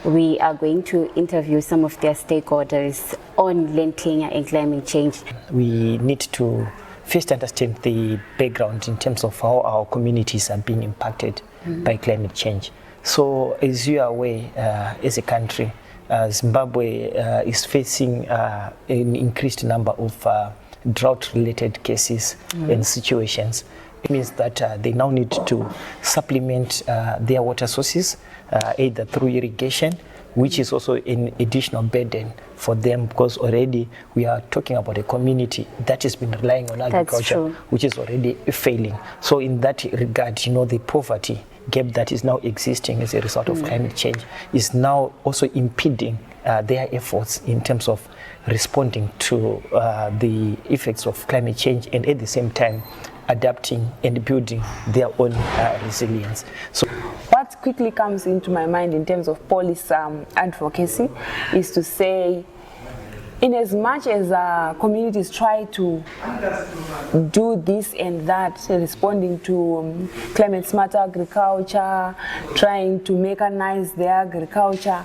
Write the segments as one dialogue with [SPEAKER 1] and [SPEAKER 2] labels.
[SPEAKER 1] we are going to interview some of their stakeholders on land tenure and climate change.
[SPEAKER 2] We need to first understand the background in terms of how our communities are being impacted by climate change. So as you are aware, as a country, Zimbabwe is facing an increased number of drought-related cases and situations. It means that they now need to supplement their water sources, either through irrigation, which is also an additional burden for them, because already we are talking about a community that has been relying on agriculture, which is already failing. So in that regard, you know, the poverty gap that is now existing as a result of climate change is now also impeding their efforts in terms of responding to the effects of climate change, and at the same time adapting and building their own resilience. So
[SPEAKER 3] what quickly comes into my mind in terms of policy advocacy is to say, in as much as communities try to do this and that, responding to climate smart agriculture, trying to mechanize their agriculture,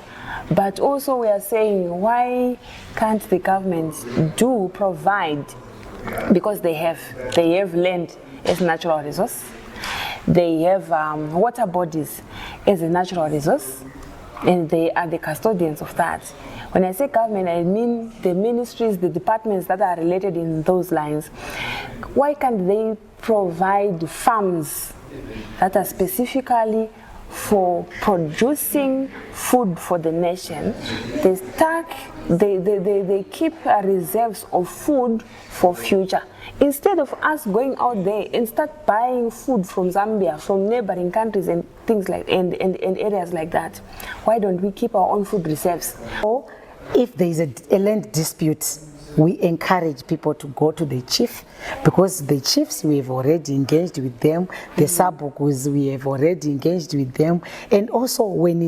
[SPEAKER 3] but also we are saying, why can't the government provide, because they have land as a natural resource, they have water bodies as a natural resource, and they are the custodians of that. When I say government, I mean the ministries, the departments that are related in those lines. Why can't they provide farms that are specifically for producing food for the nation? They keep reserves of food for future. Instead of us going out there and start buying food from Zambia, from neighboring countries and things like and areas like that, why don't we keep our own food reserves?
[SPEAKER 4] Or if there is a land dispute, we encourage people to go to the chief, because the chiefs, we have already engaged with them, the Sabukus, we have already engaged with them, and also when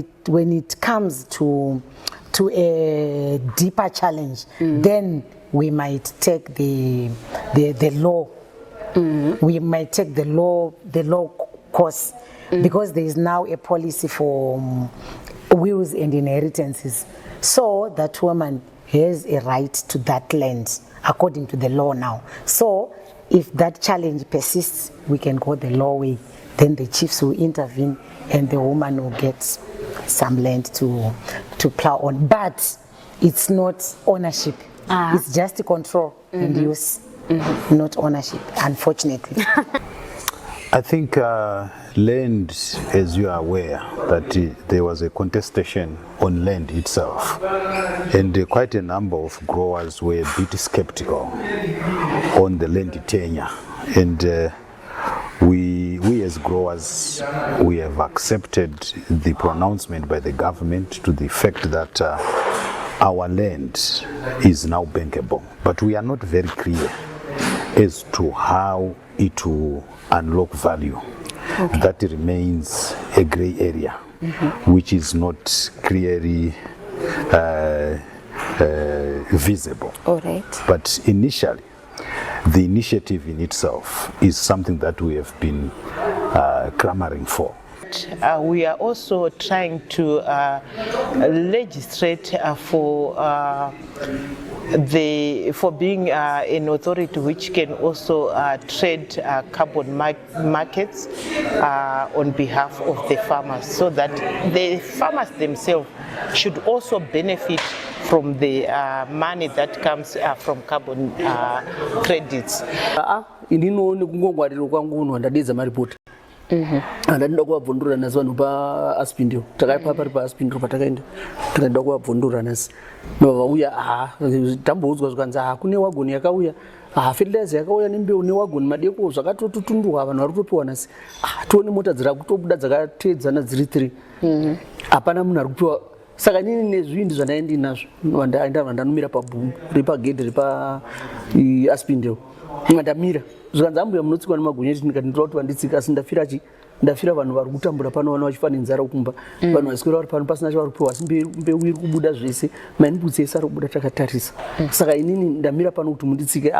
[SPEAKER 4] it comes to a deeper challenge, then we might take the law. We might take the law course, because there is now a policy for wills and inheritances, so that woman has a right to that land according to the law now. So if that challenge persists, we can go the law way. Then the chiefs will intervene and the woman will get some land to plow on. But it's not ownership. It's just control and use, not ownership, unfortunately.
[SPEAKER 5] I think land, as you are aware, that there was a contestation on land itself, and quite a number of growers were a bit skeptical on the land tenure, and we as growers, we have accepted the pronouncement by the government to the effect that our land is now bankable, but we are not very clear as to how it will unlock value. Okay. That remains a gray area, which is not clearly visible.
[SPEAKER 1] All right.
[SPEAKER 5] But initially, the initiative in itself is something that we have been clamoring for.
[SPEAKER 6] We are also trying to legislate for being an authority which can also trade carbon markets on behalf of the farmers, so that the farmers themselves should also benefit from the money that comes from carbon credits.
[SPEAKER 7] Andanda kuwabvundura nasi vanhu paAspindio, takaipa pari paAspindio patakaenda tikaenda kuwabvundura nasi vauya tamboudzwa zvikanzi kune wagoni yakauya fertilizer yakauya nembeu newagoni madeko zvakatotutunduwa vanhu vari kutopiwa nasi tione mota dziri kutobuda dzakateedzana dziri 3 hapana munhu ari kupiwa. Saka inini nezvinhu zvandaenda nazvo ndanomira pabhumu ripagedhi repaAspindio ndamira zvikanzi ambuya munotsikwa nemagonyeti ndikati ndinoda kuti vanditsika, asi ndafira vanhu vari kutambura pano vana vachifa nenzara kumba, vanhu vaswera vari pano pasina chavari kupiwa, asi mbeu iri kubuda zvese, mainiputsi ese ari kubuda takatarisa. Saka inini ndamira pano kuti munditsike.